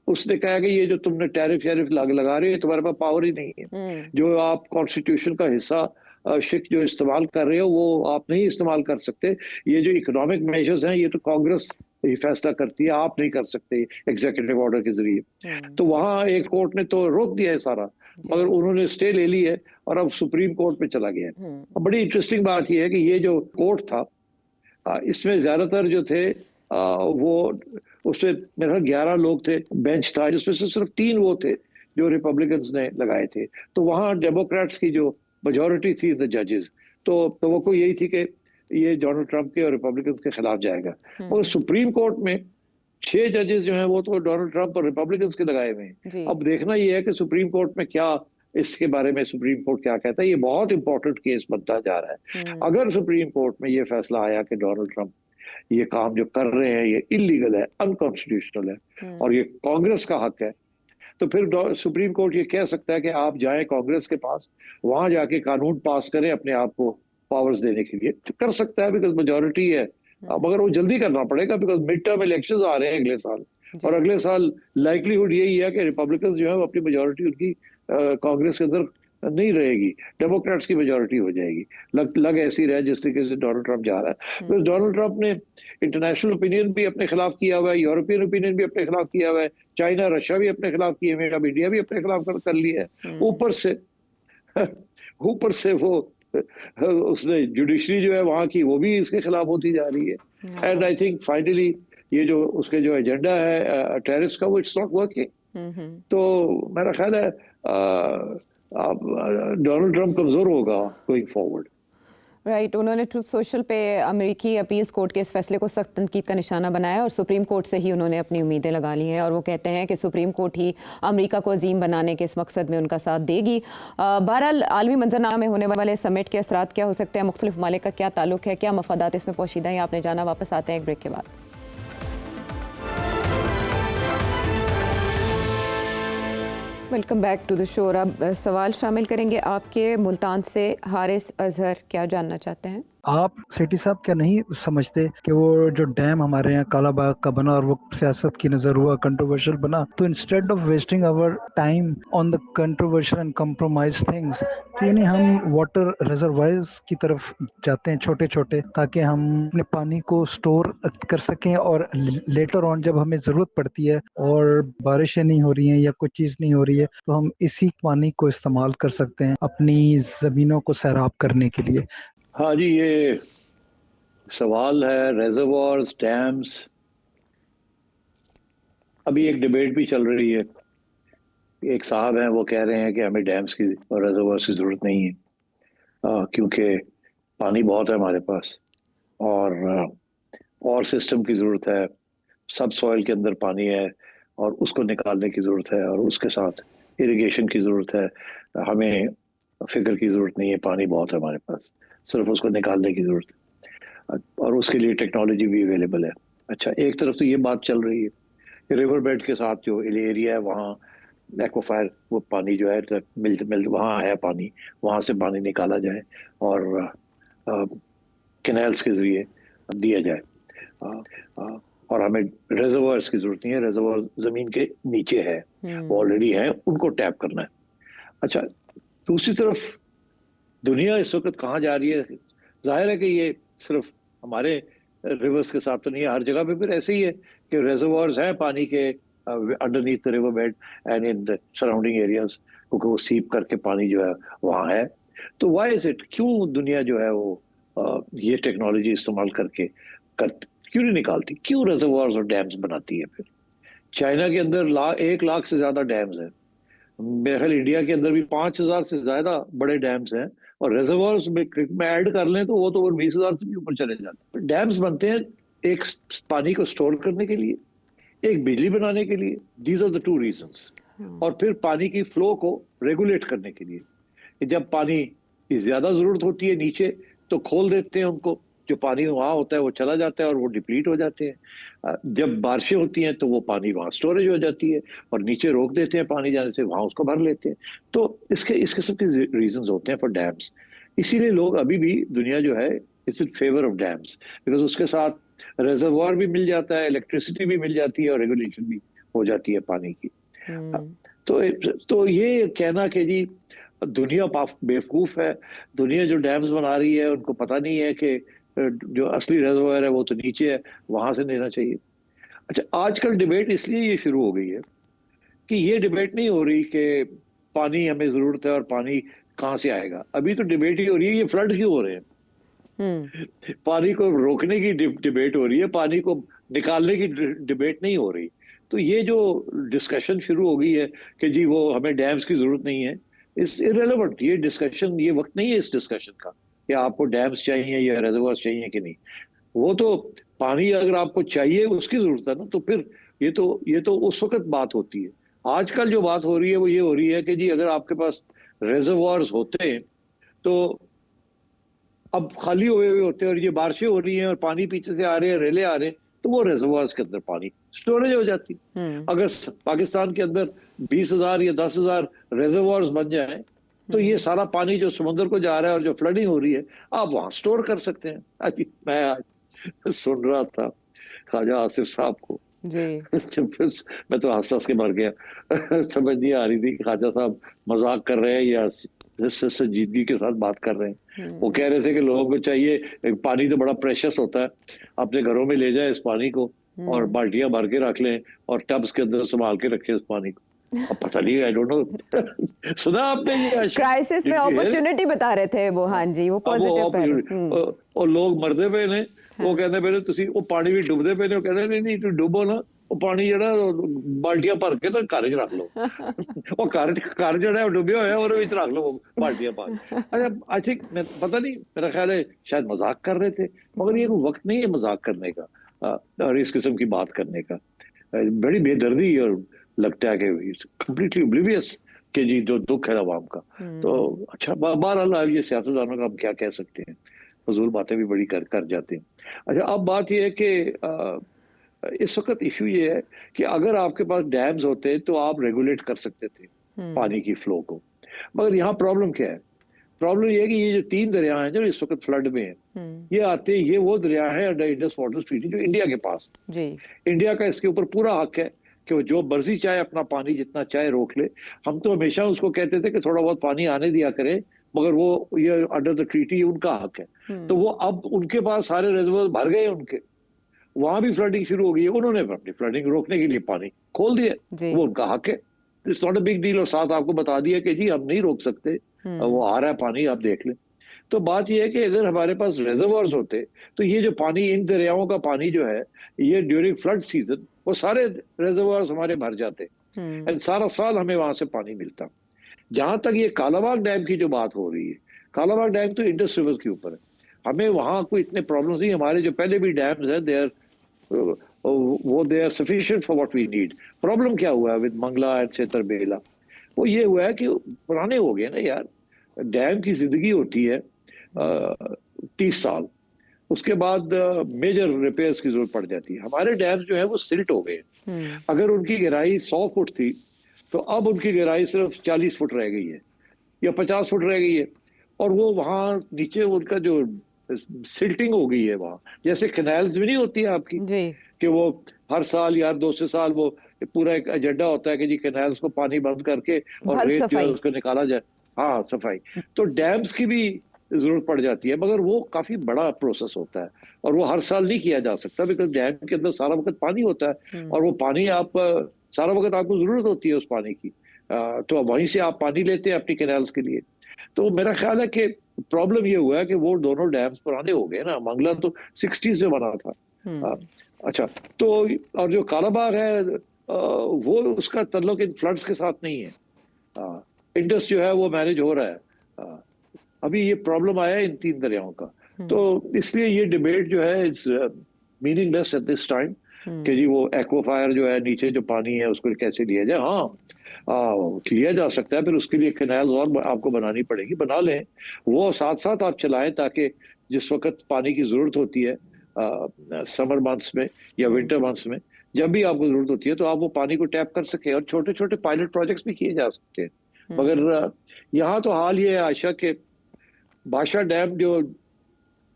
उसने कहा कि ये जो तुमने टैरिफ लगा रहे हो, तुम्हारे पास पावर ही नहीं है। जो आप कॉन्स्टिट्यूशन का हिस्सा शिक जो इस्तेमाल कर रहे हो वो आप नहीं इस्तेमाल कर सकते। ये जो इकोनॉमिक मेजर्स हैं ये तो कांग्रेस ही फैसला करती है, आप नहीं कर सकते एग्जीक्यूटिव ऑर्डर के जरिए। तो वहां एक कोर्ट ने तो रोक दिया है सारा, मगर उन्होंने स्टे ले ली है और अब सुप्रीम कोर्ट पे चला गया है। बड़ी इंटरेस्टिंग बात यह है कि ये जो कोर्ट था इसमें ज्यादातर जो थे वो उसमें मेरे 11 लोग थे, बेंच था, जिसमें से सिर्फ 3 वो थे जो रिपब्लिकन्स ने लगाए थे। तो वहाँ डेमोक्रेट्स की जो मेजॉरिटी थी द जजेस, तो वो यही थी कि ये डोनाल्ड ट्रंप के और रिपब्लिकन्स के खिलाफ जाएगा। और सुप्रीम कोर्ट में 6 जजेस जो हैं वो तो डोनाल्ड ट्रंप और रिपब्लिकन्स के लगाए हुए हैं। अब देखना ये है कि सुप्रीम कोर्ट में क्या, इसके बारे में सुप्रीम कोर्ट क्या कहता है। ये बहुत इंपॉर्टेंट केस बनता जा रहा है। अगर सुप्रीम कोर्ट में ये फैसला आया कि डोनाल्ड ट्रंप ये काम जो कर रहे हैं ये इलीगल है, अनकॉन्स्टिट्यूशनल है और ये कांग्रेस का हक है, तो फिर सुप्रीम कोर्ट ये कह सकता है कि आप जाएं कांग्रेस के पास, वहां जाके कानून पास करें अपने आप को पावर्स देने के लिए, तो कर सकता है बिकॉज मेजोरिटी है। अब अगर वो जल्दी करना पड़ेगा बिकॉज मिड टर्म इलेक्शंस आ रहे हैं अगले साल, और अगले साल लाइकलीहुड यही है कि रिपब्लिकन जो है वो अपनी मेजोरिटी उनकी कांग्रेस के अंदर नहीं रहेगी, डेमोक्रेट्स की मेजोरिटी हो जाएगी। लग ऐसी रहा है जिस तरीके से डोनाल्ड ट्रंप जा रहा है, तो डोनाल्ड ट्रंप ने इंटरनेशनल ओपिनियन भी अपने खिलाफ किया हुआ है, यूरोपियन ओपिनियन भी अपने खिलाफ किया हुआ है, चाइना रशिया भी अपने खिलाफ किए हुए, अब इंडिया भी अपने खिलाफ कर लिया है। ऊपर से वो उसने जुडिशरी जो है वहां की वो भी इसके खिलाफ होती जा रही है। एंड आई थिंक फाइनली ये जो उसके जो एजेंडा है टेरिफ्स का, वो इट्स नॉट वर्किंग। तो मेरा ख्याल है डोनाल्ड ट्रंप कमजोर होगा गोइंग फॉरवर्ड। राइट उन्होंने ट्रूथ सोशल पे अमेरिकी अपील्स कोर्ट के इस फैसले को सख्त तनकीद का निशाना बनाया और सुप्रीम कोर्ट से ही उन्होंने अपनी उम्मीदें लगा ली हैं और वो कहते हैं कि सुप्रीम कोर्ट ही अमेरिका को अजीम बनाने के इस मकसद में उनका साथ देगी। बहरहाल आलमी मंजरनामे में होने वाले समिट के असरात क्या हो सकते हैं, मुख्तलिफ ममालिक का क्या ताल्लुक है, क्या मफादात इसमें पोशीदा हैं, आपने जाना। वापस आते हैं एक ब्रेक के बाद। Welcome back to the show. अब सवाल शामिल करेंगे आपके मुल्तान से हारिस अजहर, क्या जानना चाहते हैं? आप सेठी साहब क्या नहीं समझते कि वो जो डैम हमारे यहाँ कालाबाग का बना और वो सियासत की नजर हुआ कंट्रोवर्शियल बना, तो instead of wasting our time on the controversial and compromise things, तो यानी हम वाटर रिजर्वायर्स की तरफ जाते हैं छोटे छोटे, ताकि हम अपने पानी को स्टोर कर सकें और लेटर ऑन जब हमें जरूरत पड़ती है और बारिशें नहीं हो रही हैं या कोई चीज नहीं हो रही है, तो हम इसी पानी को इस्तेमाल कर सकते हैं अपनी जमीनों को सैराब करने के लिए। हाँ जी, ये सवाल है रेजर्वॉयर्स, डैम्स। अभी एक डिबेट भी चल रही है, एक साहब हैं वो कह रहे हैं कि हमें डैम्स की और रेजर्वॉयर्स की ज़रूरत नहीं है क्योंकि पानी बहुत है हमारे पास और सिस्टम की ज़रूरत है, सब सॉइल के अंदर पानी है और उसको निकालने की ज़रूरत है और उसके साथ इरिगेशन की ज़रूरत है, हमें फिक्र की ज़रूरत नहीं है, पानी बहुत है हमारे पास, सिर्फ उसको निकालने की ज़रूरत है और उसके लिए टेक्नोलॉजी भी अवेलेबल है। अच्छा, एक तरफ तो ये बात चल रही है कि रिवर बेड के साथ जो एरिया है वहाँ एक्वाफायर, वो पानी जो है मिल वहाँ है पानी, वहाँ से पानी निकाला जाए और कैनाल्स के ज़रिए दिया जाए और हमें रिजर्वायर्स की ज़रूरत नहीं है, रिजर्वायर ज़मीन के नीचे है, वो ऑलरेडी है, उनको टैप करना है। अच्छा, दूसरी तरफ दुनिया इस वक्त कहाँ जा रही है? जाहिर है कि ये सिर्फ हमारे रिवर्स के साथ तो नहीं है, हर जगह पे फिर ऐसे ही है कि रिजर्वायर्स हैं पानी के underneath the river bed and in the surrounding areas, क्योंकि वो सीप करके पानी जो है वहाँ है। तो व्हाई इज इट, क्यों दुनिया जो है वो ये टेक्नोलॉजी इस्तेमाल करके क्यों नहीं निकालती, क्यों रिजर्वायर्स और डैम्स बनाती है? फिर चाइना के अंदर 1 लाख से ज्यादा डैम्स हैं, मेरे ख्याल इंडिया के अंदर भी 5,000 से ज्यादा बड़े डैम्स हैं और रिजर्वायर्स में ऐड कर लें तो वो तो 20,000 से भी ऊपर चले जाते हैं। डैम्स बनते हैं एक पानी को स्टोर करने के लिए, एक बिजली बनाने के लिए, these are the two reasons, और फिर पानी की फ्लो को रेगुलेट करने के लिए कि जब पानी की ज्यादा जरूरत होती है नीचे तो खोल देते हैं उनको, जो पानी वहाँ होता है वो चला जाता है और वो डिप्लीट हो जाते हैं। जब बारिशें होती हैं तो वो पानी वहाँ स्टोरेज हो जाती है और नीचे रोक देते हैं पानी जाने से, वहाँ उसको भर लेते हैं। तो इस किस्म के रीजंस होते हैं फॉर डैम्स। इसीलिए लोग अभी भी, दुनिया जो है, it's in favour of dams because उसके साथ रिजर्वायर भी मिल जाता है, इलेक्ट्रिसिटी भी मिल जाती है और रेगुलेशन भी हो जाती है पानी की। तो ये कहना कि जी दुनिया बेवकूफ है, दुनिया जो डैम्स बना रही है उनको पता नहीं है कि जो असली रिजर्वायर है वो तो नीचे है, वहां से लेना चाहिए। अच्छा, आजकल डिबेट इसलिए ये शुरू हो गई है कि ये डिबेट नहीं हो रही कि पानी हमें जरूरत है और पानी कहाँ से आएगा, अभी तो डिबेट ही हो रही है ये फ्लड क्यों हो रहे हैं। पानी को रोकने की डिबेट हो रही है, पानी को निकालने की डिबेट नहीं हो रही। तो ये जो डिस्कशन शुरू हो गई है कि जी वो हमें डैम्स की जरूरत नहीं है, इट्स इररेलेवेंट। ये डिस्कशन, ये वक्त नहीं है इस डिस्कशन का कि आपको डैम्स चाहिए या रिजर्वायर चाहिए कि नहीं। वो तो पानी अगर आपको चाहिए उसकी जरूरत है ना, तो फिर ये तो उस वक्त बात होती है। आजकल जो बात हो रही है वो ये हो रही है कि जी अगर आपके पास रिजर्वायर्स होते हैं तो अब खाली हुए हुए होते हैं और ये बारिशें हो रही हैं और पानी पीछे से आ रहे हैं, रेले आ रहे हैं, तो वो रिजर्वायर्स के अंदर पानी स्टोरेज हो जाती। अगर पाकिस्तान के अंदर 20,000 या 10,000 रिजर्वायर्स बन जाएं, तो ये सारा पानी जो समुद्र को जा रहा है और जो फ्लडिंग हो रही है, आप वहां स्टोर कर सकते हैं। मैं आज सुन रहा था ख्वाजा आसिफ साहब को जी। मैं तो हंस हंस के मर गया। समझ नहीं आ रही थी कि ख्वाजा साहब मजाक कर रहे हैं या संजीदगी के साथ बात कर रहे हैं। वो कह रहे थे कि लोगों को चाहिए, पानी तो बड़ा प्रेशस होता है, अपने घरों में ले जाए इस पानी को और बाल्टियां भर के रख लें और टब्स के अंदर संभाल के रखें इस पानी को। अब पता नहीं, आई डोंट नो, सुना आपने ये? क्राइसिस में अपॉर्चुनिटी बता रहे थे वो। हाँ जी, वो पॉजिटिव और लोग मरदे पे ने, वो कहते पे तुसी वो पानी भी डुबदे पे ने, वो कहते नहीं तू डुबो ना, वो पानी जड़ा बाल्टियां भर के ना घर च रख लो। वो घर जड़ा डुबे हुए और विच रख लो बाल्टियां पा के। अच्छा, आई थिंक, पता नहीं, मेरा ख्याल है शायद मजाक कर रहे थे, मगर ये वक्त नहीं है मजाक करने का और इस किस्म की बात करने का। बड़ी बेदर्दी और लगता है कि कंप्लीटली ओब्लिवियस कि जी जो दुख है आवाम का। तो अच्छा, बहरहाल ये सियासतदानों का हम क्या कह सकते हैं, फजूल बातें भी बड़ी कर जाते हैं। अच्छा, अब बात यह है कि इस वक्त इशू ये है कि अगर आपके पास डैम्स होते तो आप रेगुलेट कर सकते थे पानी की फ्लो को, मगर यहाँ प्रॉब्लम क्या है? प्रॉब्लम ये है कि ये जो 3 दरिया हैं जो इस वक्त फ्लड में हैं, ये आते हैं, ये वो दरिया है अंडर इंडस वाटर ट्रीटी जो इंडिया के पास जी। इंडिया का इसके ऊपर पूरा हक है कि वो जो मर्जी चाहे अपना पानी जितना चाहे रोक ले। हम तो हमेशा उसको कहते थे कि थोड़ा बहुत पानी आने दिया करें, मगर वो ये अंडर द ट्रीटी उनका हक है। तो वो अब उनके पास सारे रिजर्वर भर गए उनके, वहां भी फ्लडिंग शुरू हो गई है, उन्होंने अपनी फ्लडिंग रोकने के लिए पानी खोल दिया, वो उनका हक है, it's not a big deal. और साथ आपको बता दिया कि जी हम नहीं रोक सकते, वो आ रहा है पानी, आप देख लें। तो बात यह है कि अगर हमारे पास रिजर्वर्स होते तो ये जो पानी, इन दरियाओं का पानी जो है, ये ड्यूरिंग फ्लड सीजन वो सारे रिजर्वर्स हमारे भर जाते एंड सारा साल हमें वहां से पानी मिलता। जहां तक ये कालाबाग डैम की जो बात हो रही है, कालाबाग डैम तो इंडस रिवर के ऊपर है, हमें वहां कोई इतने प्रॉब्लम्स नहीं। हमारे जो पहले भी डैम्स हैं they are sufficient for what we need. Problem क्या हुआ है विद मंगला एंड सेतरबेला? वो ये हुआ है कि पुराने हो गए ना यार। डैम की जिंदगी होती है 30 साल, उसके बाद मेजर रिपेयर्स की जरूरत पड़ जाती है। हमारे डैम्स जो है वो सिल्ट हो गए। अगर उनकी गहराई 100 फुट थी तो अब उनकी गहराई सिर्फ 40 फुट रह गई है या 50 फुट रह गई है, और वो वहां नीचे उनका जो सिल्टिंग हो गई है वहां, जैसे कैनाल्स भी नहीं होती है आपकी जी। कि वो हर साल या 2 साल वो पूरा एक एजेंडा होता है कि जी कैनाल्स को पानी बंद करके और रेत जो है उसको निकाला जाए। हाँ, सफाई। तो डैम्स की भी जरूरत पड़ जाती है, मगर वो काफी बड़ा प्रोसेस होता है और वो हर साल नहीं किया जा सकता, बिकॉज डैम के अंदर सारा वक्त पानी होता है और वो पानी आप सारा वक्त आपको जरूरत होती है उस पानी की, तो वहीं से आप पानी लेते हैं अपनी कैनाल्स के लिए। तो मेरा ख्याल है कि प्रॉब्लम ये हुआ है कि वो दोनों डैम्स पुराने हो गए ना। मंगला तो 60s में बना था। अच्छा, तो और जो कालाबाग है वो उसका ताल्लुक इन फ्लड्स के साथ नहीं है। इंडस जो है वो मैनेज हो रहा है। अभी ये प्रॉब्लम आया है इन 3 दरियाओं का, तो इसलिए ये डिबेट जो है it's meaningless at this time कि जी वो एक्वाफायर जो है नीचे जो पानी है उसको कैसे लिया जाए। हाँ, लिया जा सकता है, फिर उसके लिए कैनाल्स और आपको बनानी पड़ेगी, बना लें, वो साथ साथ आप चलाएं ताकि जिस वक्त पानी की जरूरत होती है समर मंथ्स में या विंटर मंथ्स में, जब भी आपको जरूरत होती है तो आप वो पानी को टैप कर सके। और छोटे छोटे पायलट प्रोजेक्ट्स भी किए जा सकते हैं। मगर यहाँ तो हाल ये है आयशा के बादशाह डैम जो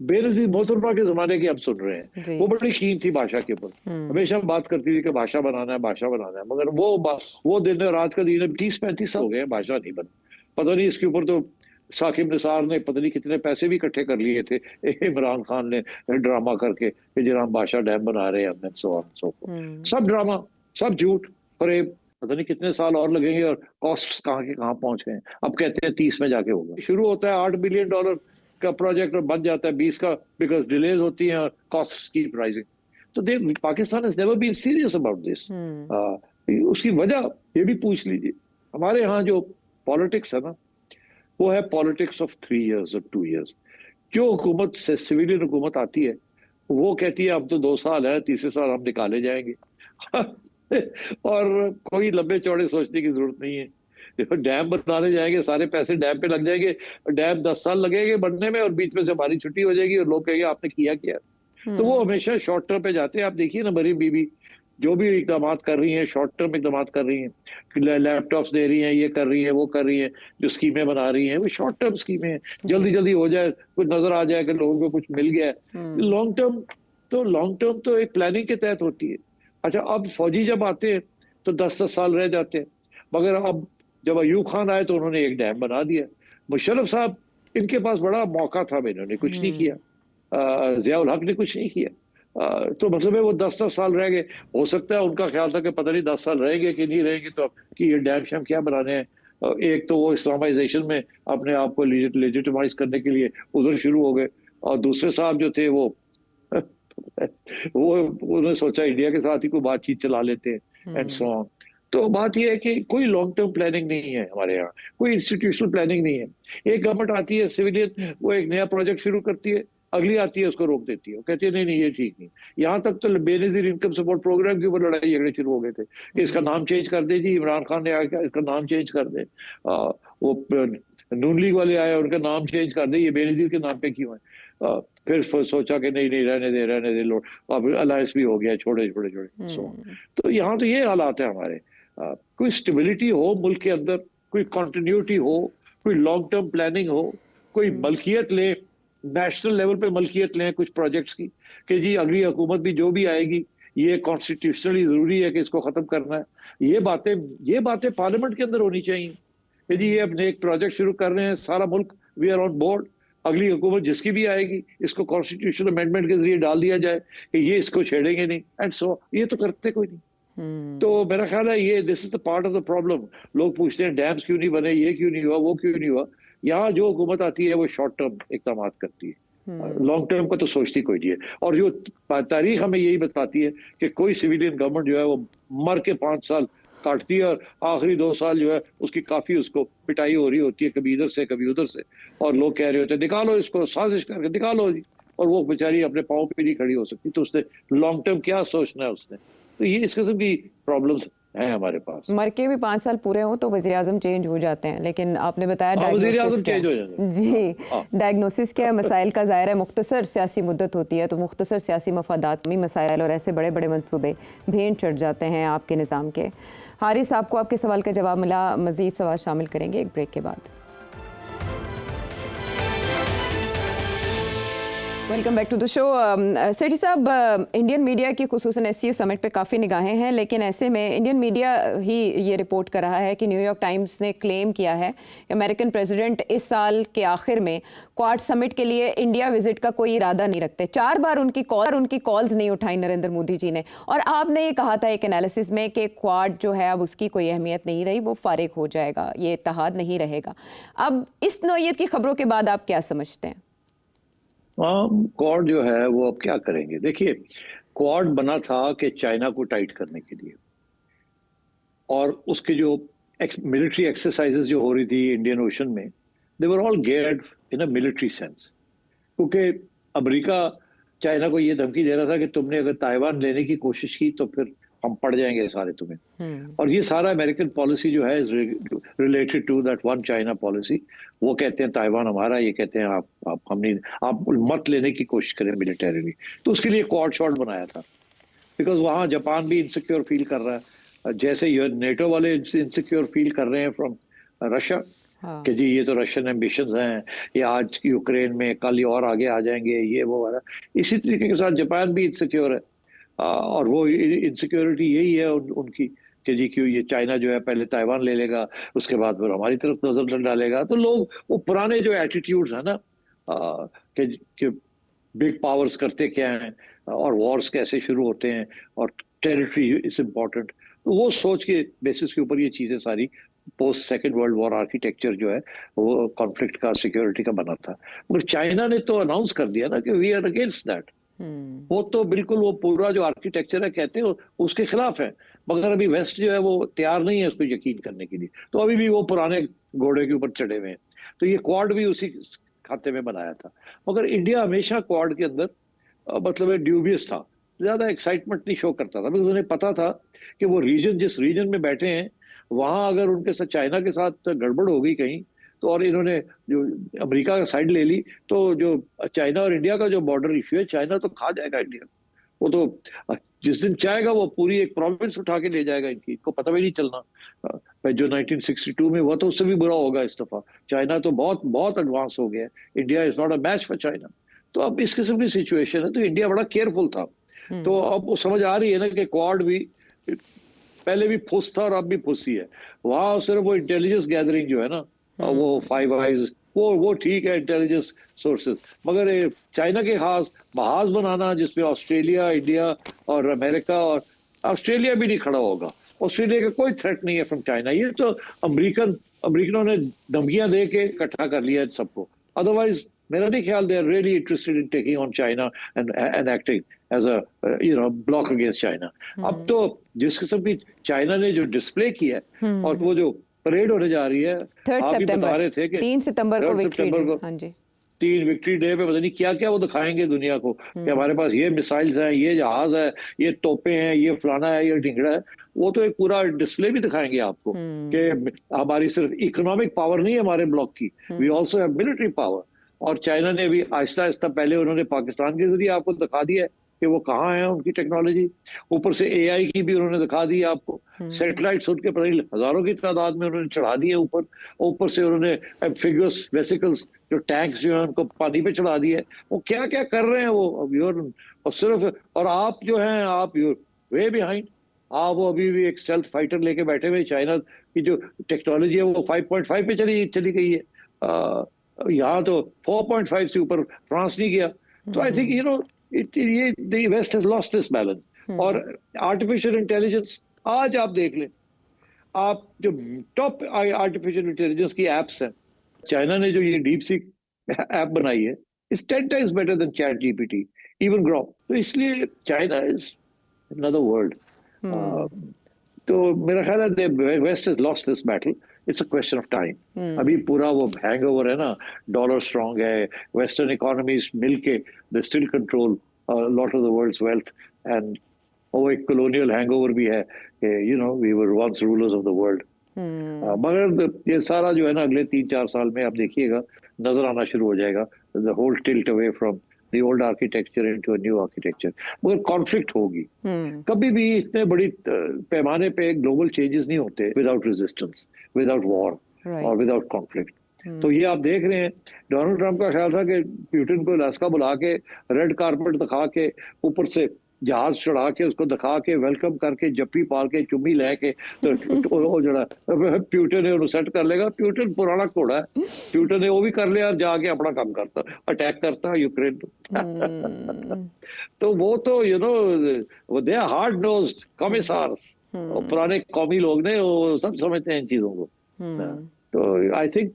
बेनजीर मोहतरमा के जमाने की हम सुन रहे हैं, वो बड़ी कीन थी बादशाह के ऊपर, हमेशा बात करती थी कि बादशाह बनाना है, बादशाह बनाना है, मगर वो दिन और आज का दिन 30-35 हो गए, बादशाह नहीं बना। पता नहीं इसके ऊपर तो साकिब निसार ने पता नहीं कितने पैसे भी इकट्ठे कर लिए थे इमरान खान ने ड्रामा करके कि जरा हम बादशाह डैम बना रहे हैं हमने, सो सब ड्रामा, सब झूठ फरेब। पता नहीं कितने साल और लगेंगे और कॉस्ट्स कहाँ के कहाँ पहुंच गए। अब कहते हैं 30 में जाके होगा। शुरू होता है $8 बिलियन का प्रोजेक्ट और बन जाता है 20 का, बिकॉज डिलेज होती हैं और कॉस्ट्स कीप राइजिंग। तो Pakistan has never been serious about this. उसकी वजह ये भी पूछ लीजिए। हमारे यहाँ जो पॉलिटिक्स है ना, वो है पॉलिटिक्स ऑफ 3 years और 2 years। जो हुकूमत से सिविलियन हुकूमत आती है वो कहती है अब तो 2 साल है, तीसरे साल हम निकाले जाएंगे और कोई लंबे चौड़े सोचने की जरूरत नहीं है। डैम बनाने जाएंगे, सारे पैसे डैम पे लग जाएंगे, डैम 10 साल लगेंगे बनने में और बीच में से हमारी छुट्टी हो जाएगी और लोग कहेंगे आपने किया क्या। तो वो हमेशा शॉर्ट टर्म पे जाते हैं। आप देखिए ना, मेरी बीवी जो भी इकदाम कर रही हैं, शॉर्ट टर्म इकदाम कर रही हैं, लैपटॉप्स दे रही हैं, ये कर रही हैं, वो कर रही हैं, जो स्कीमें बना रही हैं वो शॉर्ट टर्म स्कीमें हैं, जल्दी जल्दी हो जाए, कुछ नजर आ जाए कि लोगों को कुछ मिल गया है। लॉन्ग टर्म तो एक प्लानिंग के तहत होती है। अच्छा, अब फौजी जब आते हैं तो 10-10 साल रह जाते हैं, मगर अब जब अयूब खान आए तो उन्होंने एक डैम बना दिया। मुशर्रफ साहब, इनके पास बड़ा मौका था, इन्होंने कुछ नहीं किया। जियाउल हक ने कुछ नहीं किया। तो मतलब है वो 10-10 साल रह गए। हो सकता है उनका ख्याल था कि पता नहीं 10 साल रहेंगे कि नहीं रहेंगे, तो अब कि ये डैम शैम क्या बनाने हैं। एक तो वो इस्लामाइजेशन में अपने आप को लेजिटिमाइज करने के लिए उधर शुरू हो गए, और दूसरे साहब जो थे वो वो उन्होंने सोचा इंडिया के साथ ही कोई बातचीत चला लेते हैं एंड सो ऑन। तो बात यह है कि कोई लॉन्ग टर्म प्लानिंग नहीं है हमारे यहाँ, कोई इंस्टीट्यूशनल प्लानिंग नहीं है। एक गवर्नमेंट आती है सिविलियन, वो एक नया प्रोजेक्ट शुरू करती है, अगली आती है उसको रोक देती है, वो कहती है नहीं नहीं ये ठीक नहीं। यहाँ तक तो बेनजीर इनकम सपोर्ट प्रोग्राम के ऊपर लड़ाई झगड़े शुरू हो गए थे कि इसका नाम चेंज कर दे जी, इमरान खान ने आया इसका नाम चेंज कर दे। वो नून लीग वाले आए, उनका नाम चेंज कर दे, ये बेनजीर के नाम पे क्यों है। फिर सोचा कि नहीं नहीं रहने दे लो, अब अलायंस भी हो गया, छोड़े। तो यहाँ तो ये हालात है हमारे। कोई स्टेबिलिटी हो मुल्क के अंदर, कोई कंटिन्यूटी हो, कोई लॉन्ग टर्म प्लानिंग हो, कोई मलकियत ले, नेशनल लेवल पे मलकियत लें कुछ प्रोजेक्ट्स की, कि जी अगली हुकूमत भी जो भी आएगी ये कॉन्स्टिट्यूशनली जरूरी है कि इसको खत्म करना है। ये बातें पार्लियामेंट के अंदर होनी चाहिए कि जी ये अपने एक प्रोजेक्ट शुरू कर रहे हैं, सारा मुल्क वी आर ऑन बोर्ड, अगली हुकूमत जिसकी भी आएगी इसको कॉन्स्टिट्यूशनल अमेंडमेंट के जरिए डाल दिया जाए कि ये इसको छेड़ेंगे नहीं, एंड सो ये तो करते कोई नहीं। तो मेरा ख्याल है ये this is the part of the problem. लोग पूछते हैं डैम्स क्यों नहीं बने, ये क्यों नहीं हुआ, वो क्यों नहीं हुआ। यहाँ जो हुकूमत आती है वो शॉर्ट टर्म इकदाम करती है, लॉन्ग टर्म का तो सोचती कोई नहीं है। और जो तारीख हमें यही बताती है कि कोई सिविलियन गवर्नमेंट जो है वो मर के 5 साल काटती है, और आखिरी 2 साल जो है उसकी काफी उसको पिटाई हो रही होती है, कभी इधर से कभी उधर से, और लोग कह रहे होते हैं निकालो इसको, साजिश करके निकालो जी, और वो बेचारी अपने पाँव पे नहीं खड़ी हो सकती। तो उसने लॉन्ग टर्म क्या सोचना है उसने। तो ये इस किस्म की प्रॉब्लम्स हैं हमारे पास। मर के भी 5 साल पूरे हों तो वज़ीर आज़म चेंज हो जाते हैं, लेकिन आपने बताया डायग्नोसिस चेंज हो जाते हैं जी, डायग्नोसिस क्या है, मसाइल का ज़ाहिर है मुख्तसर सियासी मुद्दत होती है, तो मुख्तसर सियासी मफादात में मसाइल और ऐसे बड़े बड़े मंसूबे भेंट चढ़ जाते हैं आपके निज़ाम के। हारिस, आपको आपके सवाल का जवाब मिला, मज़ीद सवाल शामिल करेंगे एक ब्रेक के बाद। Welcome back to the show. Sethi साहब, इंडियन मीडिया की खुसूसन एससीओ समिट पे काफ़ी निगाहें हैं, लेकिन ऐसे में इंडियन मीडिया ही ये रिपोर्ट कर रहा है कि न्यूयॉर्क टाइम्स ने क्लेम किया है कि अमेरिकन प्रेसिडेंट इस साल के आखिर में क्वाड समिट के लिए इंडिया विजिट का कोई इरादा नहीं रखते। 4 बार उनकी कॉल्स नहीं उठाई नरेंद्र मोदी जी ने, और आपने ये कहा था एक एनालिसिस में कि क्वाड जो है अब उसकी कोई अहमियत नहीं रही, वो फारिग हो जाएगा, ये इत्तेहाद नहीं रहेगा। अब इस नौइयत की खबरों के बाद आप क्या समझते हैं? क्वाड जो है वो अब क्या करेंगे। देखिए, क्वाड बना था कि चाइना को टाइट करने के लिए, और उसके जो मिलिट्री एक्सरसाइजेस जो हो रही थी इंडियन ओशन में, they were all geared in a military sense, क्योंकि अमेरिका चाइना को ये धमकी दे रहा था कि तुमने अगर ताइवान लेने की कोशिश की तो फिर हम पड़ जाएंगे सारे तुम्हें। और ये सारा अमेरिकन पॉलिसी जो है related to that one China policy. वो कहते हैं ताइवान हमारा, ये कहते हैं आप मत लेने की कोशिश करें मिलिटरीली। तो उसके लिए क्वाड शॉट बनाया था, बिकॉज वहाँ जापान भी इनसिक्योर फील कर रहा है, जैसे नेटो वाले इनसिक्योर फील कर रहे हैं फ्रॉम रशिया, कि जी ये तो रशियन एम्बिशंस हैं, ये आज यूक्रेन में, कल और आगे आ जाएंगे, ये वो वाला। इसी तरीके के साथ जापान भी इनसिक्योर है, और वो इनसिक्योरिटी यही है उनकी कि जी क्यों ये चाइना जो है पहले ताइवान ले लेगा, उसके बाद फिर हमारी तरफ नजर डालेगा। तो लोग वो पुराने जो एटीट्यूड्स है ना, कि बिग पावर्स करते क्या हैं और वॉर्स कैसे शुरू होते हैं और टेरिटरी इज इम्पोर्टेंट, तो वो सोच के बेसिस के ऊपर ये चीजें सारी post second world war architecture जो है वो कॉन्फ्लिक्ट का, सिक्योरिटी का बना था। मगर चाइना ने तो अनाउंस कर दिया ना कि वी आर अगेंस्ट दैट। वो तो बिल्कुल वो पूरा जो आर्किटेक्चर है कहते हैं उसके खिलाफ है, मगर अभी वेस्ट जो है वो तैयार नहीं है उसको यकीन करने के लिए, तो अभी भी वो पुराने घोड़े के ऊपर चढ़े हुए हैं। तो ये क्वाड भी उसी खाते में बनाया था, मगर इंडिया हमेशा क्वाड के अंदर मतलब ड्यूबियस था, ज्यादा एक्साइटमेंट नहीं शो करता था, बिकॉज उन्हें पता था कि वो रीजन जिस रीजन में बैठे हैं वहां अगर उनके साथ चाइना के साथ गड़बड़ हो गई कहीं तो, और इन्होंने जो अमेरिका का साइड ले ली, तो जो चाइना और इंडिया का जो बॉर्डर इश्यू है, चाइना तो खा जाएगा इंडिया। वो तो जिस दिन चाहेगा वो पूरी एक प्रोविंस उठा के ले जाएगा इनकी, इनको पता भी नहीं चलना। जो 1962 में हुआ तो उससे भी बुरा होगा इस दफा। चाइना तो बहुत बहुत एडवांस हो गया है, India is not a match for China. तो अब इस किस्म की सिचुएशन है, तो इंडिया बड़ा केयरफुल था। तो अब वो समझ आ रही है ना कि क्वाड भी पहले भी फुस था और अब भी फुस ही है। वहां सिर्फ वो इंटेलिजेंस गैदरिंग जो है ना, वो फाइव आइज, वो ठीक है इंटेलिजेंस सोर्सेज, मगर चाइना के खास महाज बनाना जिसमें ऑस्ट्रेलिया, इंडिया और अमेरिका, और ऑस्ट्रेलिया भी नहीं खड़ा होगा। ऑस्ट्रेलिया का कोई थ्रेट नहीं है फ्रॉम चाइना। ये तो अमेरिकनों ने धमकियां दे के इकट्ठा कर लिया है सबको। अदरवाइज मेरा नहीं ख्याल they are really interested in taking on China and acting as a bloc against China. अब तो जिस किस्म की चाइना ने जो डिस्प्ले किया है और वो जो परेड होने जा रही है, 3 आप भी बता रहे थे कि 3 सितंबर को 3 विक्ट्री सितंबर डे। को, हाँ जी, 3 विक्ट्री डे पे पता नहीं क्या क्या वो दिखाएंगे दुनिया को कि हमारे पास ये मिसाइल्स हैं, ये जहाज है, ये तोपे हैं, ये फलाना है, ये ढिंगड़ा है। वो तो एक पूरा डिस्प्ले भी दिखाएंगे आपको कि हमारी सिर्फ इकोनॉमिक पावर नहीं है हमारे ब्लॉक की, we also have military power. और चाइना ने भी आहिस्ता आहिस्ता, पहले उन्होंने पाकिस्तान के जरिए आपको दिखा दिया है कि वो कहाँ है उनकी टेक्नोलॉजी। ऊपर से एआई की भी उन्होंने दिखा दी आपको, सैटेलाइट्स उनके पता नहीं हजारों की तादाद में उन्होंने चढ़ा दिए ऊपर। ऊपर से उन्होंने एम्फिबियस वेसिकल्स, जो टैंक्स जो है उनको पानी पे चढ़ा दिए। वो क्या क्या कर रहे हैं वो अब और सिर्फ, और आप जो हैं आप वे बिहाइंड। आप वो अभी भी एक स्टेल्थ फाइटर लेके बैठे हुए। चाइना की जो टेक्नोलॉजी है वो 5.5 पे चली गई है। यहाँ तो 4.5 से ऊपर फ्रांस नहीं गया। तो आई थिंक ये the West has lost this balance. और आर्टिफिशियल इंटेलिजेंस आज आप देख लें, आप जो टॉप आर्टिफिशियल इंटेलिजेंस की एप्स हैं, चाइना ने जो ये डीप सीक ऐप बनाई है, is 10 times better than ChatGPT, even Grok. तो इसलिए चाइना इज अनदर वर्ल्ड। तो मेरा ख्याल है West has lost this battle, it's a question of time. अभी पूरा वो हैंगओवर है ना, डॉलर स्ट्रांग है, वेस्टर्न इकोनॉमीज मिलके they still control lot of the world's wealth, and वो एक कॉलोनियल हैंगओवर भी है कि we were once rulers of the world. मगर ये सारा जो है ना अगले 3-4 साल में आप देखिएगा नजर आना शुरू हो जाएगा, the whole tilt away from the old architecture into a new architecture। मगर कॉन्फ्लिक्ट होगी। कभी भी इतने बड़ी पैमाने पे ग्लोबल चेंजेस नहीं होते विदाउट रेजिस्टेंस, विदाउट वॉर और विदाउट कॉन्फ्लिक्ट। तो ये आप देख रहे हैं, डोनाल्ड ट्रंप का ख्याल था कि पुतिन को अलास्का बुला के रेड कारपेट दिखा के ऊपर से जहाज चढ़ा के उसको दिखा के वेलकम करके जप्पी पाल के चुम्मी लेके तो वो जड़ा प्यूटन ने उन्हें सेट कर लेगा। प्यूटन पुराना घोड़ा है, प्यूटन ने वो भी कर लिया और जाके अपना काम करता, अटैक करता यूक्रेन। तो वो तो दे आर हार्ड नोज्ड कॉमिसार्स, पुराने कौमी लोग ने, वो सब समझते हैं इन चीजों को। तो आई थिंक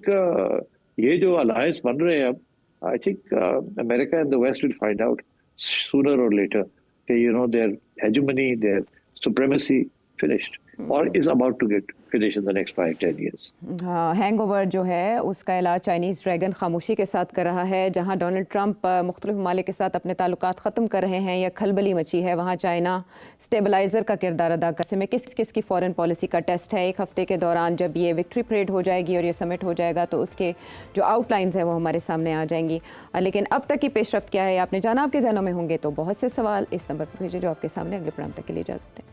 ये जो अलायंस बन रहे हैं अब, I think America and the West will find out sooner or later their hegemony, their supremacy finished or is about to get finished in the next 5-10 years. हाँ, हैंगओवर जो है उसका इलाज चाइनीज़ ड्रैगन खामोशी के साथ कर रहा है। जहाँ डोनाल्ड ट्रंप मुख्तलिफ ममालिक के साथ अपने ताल्लुकात ख़त्म कर रहे हैं या खलबली मची है, वहाँ चाइना स्टेबलाइज़र का किरदार अदा कर में किस किस की फॉरेन पॉलिसी का टेस्ट है। एक हफ्ते के दौरान जब ये विक्ट्री परेड हो जाएगी और ये समिट हो जाएगा तो उसके जो आउटलाइंस हैं वो हमारे सामने आ जाएंगी। लेकिन अब तक की पेशरफ्त क्या है आपने जाना, आपके जहनों में होंगे तो बहुत से सवाल इस नंबर पर भेजे जो आपके सामने। अगले प्रोग्राम तक के लिए इजाज़त है।